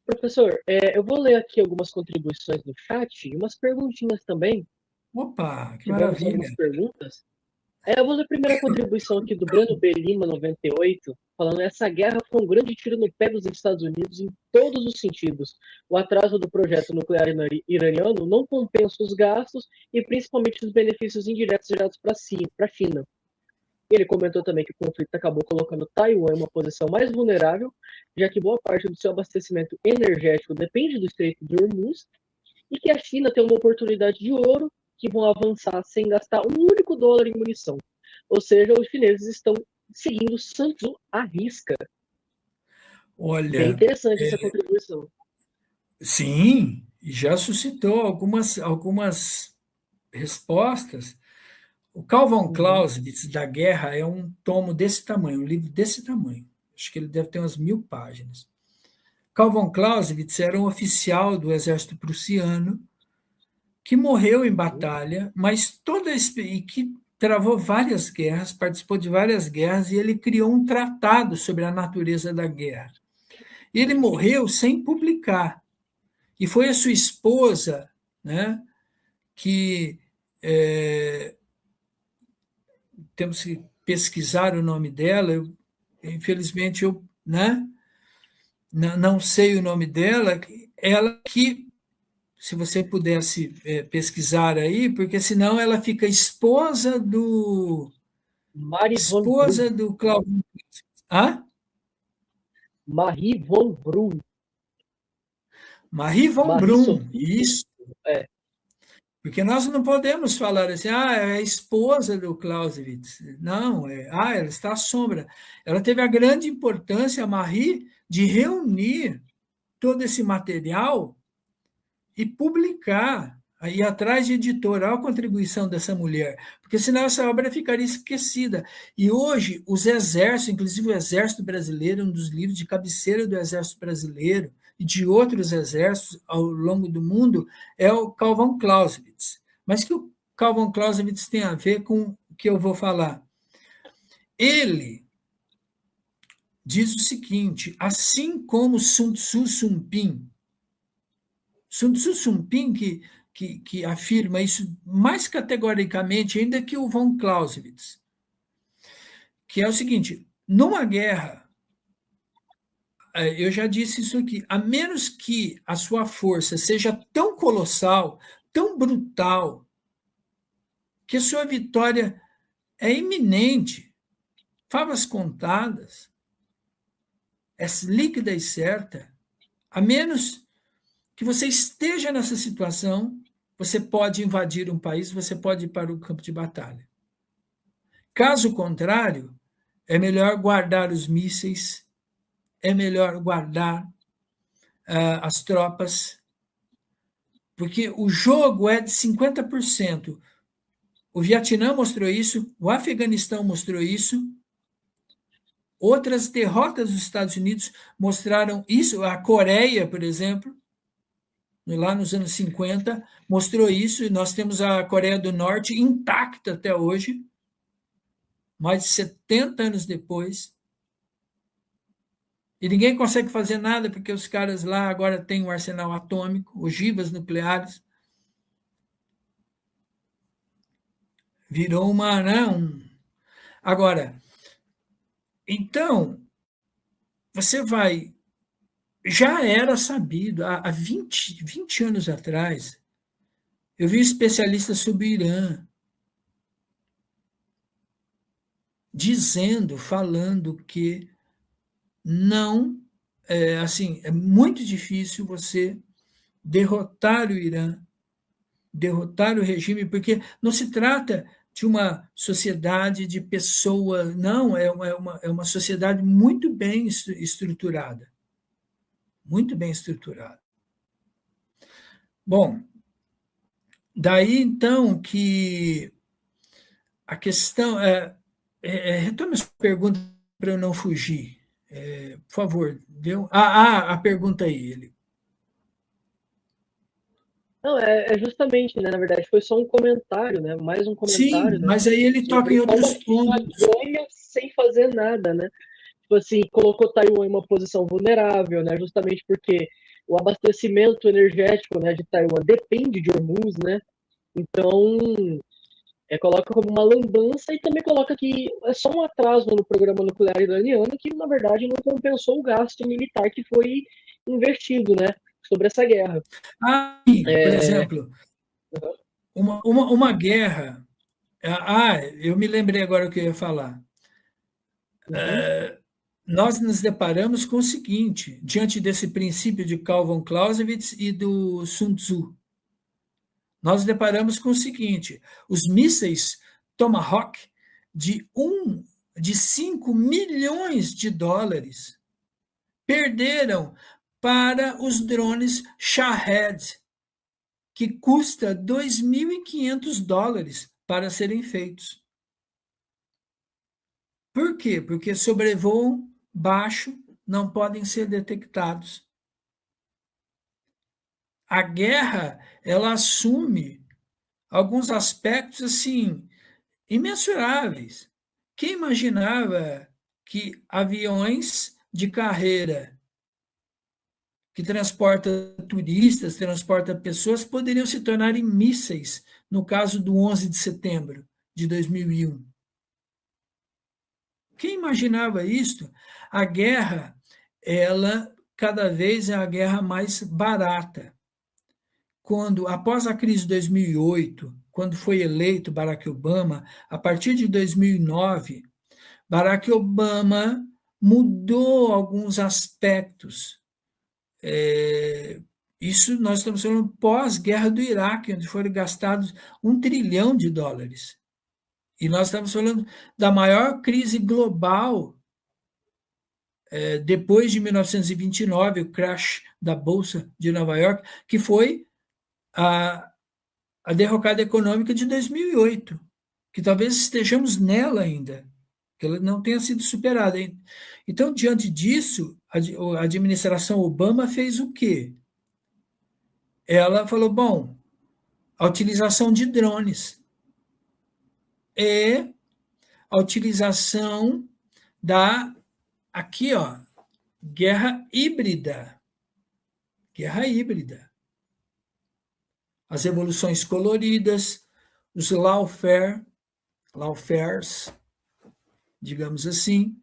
Professor, eu vou ler aqui algumas contribuições no chat e umas perguntinhas também. Opa, que Tivemos algumas maravilha. perguntas. Eu vou ler a primeira contribuição aqui do Breno B. Lima, 98, falando: essa guerra foi um grande tiro no pé dos Estados Unidos em todos os sentidos. O atraso do projeto nuclear iraniano não compensa os gastos e principalmente os benefícios indiretos gerados para a China. Ele comentou também que o conflito acabou colocando Taiwan em uma posição mais vulnerável, já que boa parte do seu abastecimento energético depende do Estreito de Hormuz, e que a China tem uma oportunidade de ouro que vão avançar sem gastar um único dólar em munição. Ou seja, os chineses estão seguindo Sun Tzu à risca. Bem Olha, interessante essa contribuição. sim, já suscitou algumas respostas. O Carl von Clausewitz, da Guerra, é um tomo desse tamanho, um livro desse tamanho. Acho que ele deve ter umas 1000 páginas. Carl von Clausewitz era um oficial do exército prussiano que morreu em batalha, mas e que travou várias guerras, participou de várias guerras, e ele criou um tratado sobre a natureza da guerra. E ele morreu sem publicar. E foi a sua esposa, né, que temos que pesquisar o nome dela. Infelizmente, eu, né, não sei o nome dela. Ela que, se você pudesse pesquisar aí, porque senão ela fica esposa do Claudio. Hã? Marie von Brunn. Marie von Marie Brunn, Sophie. isso. Porque nós não podemos falar assim, é a esposa do Clausewitz. Não, ela está à sombra. Ela teve a grande importância, a Marie, de reunir todo esse material e publicar, ir atrás de editora, a contribuição dessa mulher, porque senão essa obra ficaria esquecida. E hoje, os exércitos, inclusive o Exército Brasileiro, um dos livros de cabeceira do Exército Brasileiro e de outros exércitos ao longo do mundo, é o Carl von Clausewitz. Mas que o Carl von Clausewitz tem a ver com o que eu vou falar? Ele diz o seguinte: assim como Sun Tzu Sumpin, que afirma isso mais categoricamente ainda que o von Clausewitz, que é o seguinte: numa guerra, eu já disse isso aqui, a menos que a sua força seja tão colossal, tão brutal, que a sua vitória é iminente, favas contadas, é líquida e certa, a menos que você esteja nessa situação, você pode invadir um país, você pode ir para o campo de batalha. Caso contrário, é melhor guardar os mísseis, é melhor guardar as tropas, porque o jogo é de 50%. O Vietnã mostrou isso, o Afeganistão mostrou isso, outras derrotas dos Estados Unidos mostraram isso, a Coreia, por exemplo, lá nos anos 50, mostrou isso, e nós temos a Coreia do Norte intacta até hoje, mais de 70 anos depois, e ninguém consegue fazer nada, porque os caras lá agora têm um arsenal atômico, ogivas nucleares. Virou uma... Não. Agora, então, você vai... Já era sabido, há 20 anos atrás, eu vi um especialista sobre o Irã falando que não, assim, é muito difícil você derrotar o Irã, derrotar o regime, porque não se trata de uma sociedade de pessoas, não, é uma sociedade muito bem estruturada. Muito bem estruturada. Bom, daí então que a questão retome a sua pergunta para eu não fugir. Por favor, deu? A pergunta aí, ele. Não, justamente, né? Na verdade, foi só um comentário, né? Mais um Sim, comentário, né? mas aí ele toca em Sobre como a outros China pontos. ganha sem fazer nada, né? tipo assim, colocou Taiwan em uma posição vulnerável, né? Justamente porque o abastecimento energético, né, de Taiwan depende de Hormuz, né? Então, coloca como uma lambança e também coloca que é só um atraso no programa nuclear iraniano que, na verdade, não compensou o gasto militar que foi investido, né, sobre essa guerra. Por exemplo, uma guerra. Eu me lembrei agora o que eu ia falar. Nós nos deparamos com o seguinte, diante desse princípio de Karl von Clausewitz e do Sun Tzu. Nós nos deparamos com o seguinte: os mísseis Tomahawk de 5 milhões de dólares perderam para os drones Shahed, que custa 2.500 dólares para serem feitos. Por quê? Porque sobrevoam baixo, não podem ser detectados. A guerra, ela assume alguns aspectos assim imensuráveis. Quem imaginava que aviões de carreira que transportam turistas, transportam pessoas, poderiam se tornar em mísseis no caso do 11 de setembro de 2001? Quem imaginava isto? A guerra, ela cada vez é a guerra mais barata. Quando, após a crise de 2008, quando foi eleito Barack Obama, a partir de 2009, Barack Obama mudou alguns aspectos. Isso nós estamos falando pós-guerra do Iraque, onde foram gastados $1 trilhão. E nós estamos falando da maior crise global depois de 1929, o crash da Bolsa de Nova York, que foi a derrocada econômica de 2008, que talvez estejamos nela ainda, que ela não tenha sido superada. Então, diante disso, a administração Obama fez o quê? Ela falou, bom, a utilização de drones e a utilização aqui, ó, guerra híbrida. Guerra híbrida. As revoluções coloridas, os lawfares, digamos assim.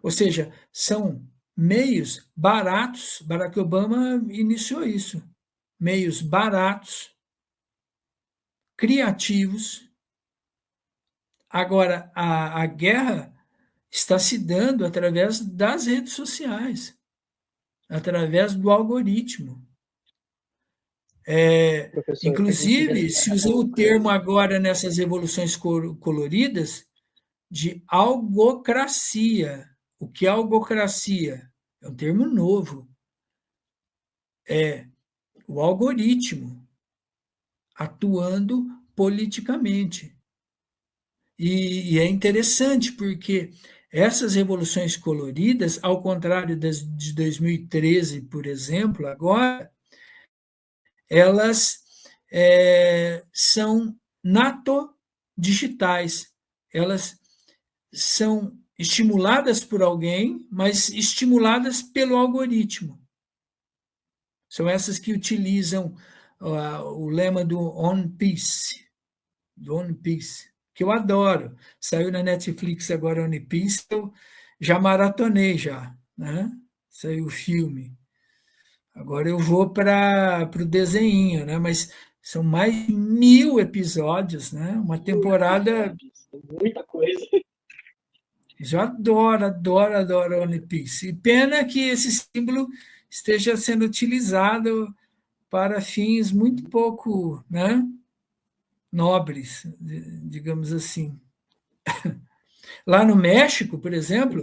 Ou seja, são meios baratos, Barack Obama iniciou isso, meios baratos, criativos. Agora, a guerra está se dando através das redes sociais, através do algoritmo. Inclusive, se usou o termo agora nessas revoluções coloridas de algocracia. O que é algocracia? É um termo novo. É o algoritmo atuando politicamente. E é interessante porque essas revoluções coloridas, ao contrário das de 2013, por exemplo, agora, elas são natodigitais. Elas são estimuladas por alguém, mas estimuladas pelo algoritmo. São essas que utilizam o lema do One Piece, que eu adoro. Saiu na Netflix agora One Piece, eu já maratonei já, né? Saiu o filme. Agora eu vou para o desenho, né? Mas são mais de 1.000 episódios, né? Uma temporada. Muita coisa. Eu adoro One Piece. E pena que esse símbolo esteja sendo utilizado para fins muito pouco, né, nobres, digamos assim. Lá no México, por exemplo,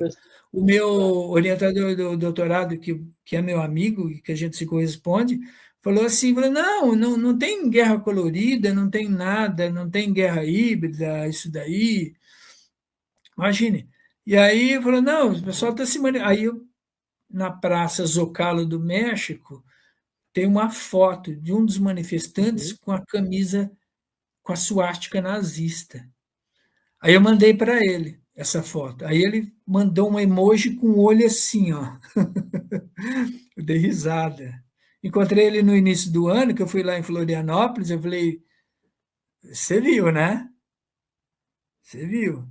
o meu orientador do doutorado, que é meu amigo e que a gente se corresponde, falou assim, não tem guerra colorida, não tem nada, não tem guerra híbrida, isso daí. Imagine. E aí falou, não, o pessoal está se manifestando. Aí na Praça Zocalo do México tem uma foto de um dos manifestantes com a camisa com a suástica nazista. Aí eu mandei para ele. essa foto. Aí ele mandou um emoji com o olho assim, ó. Eu dei risada. Encontrei ele no início do ano, que eu fui lá em Florianópolis, eu falei, você viu, né? Você viu.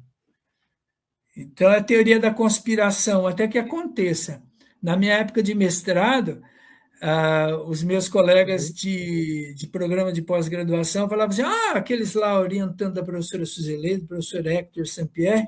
Então, é a teoria da conspiração, até que aconteça. Na minha época de mestrado, os meus colegas Uhum. de programa de pós-graduação falavam assim, aqueles lá orientando a professora Suzele, do professor Hector Saint-Pierre,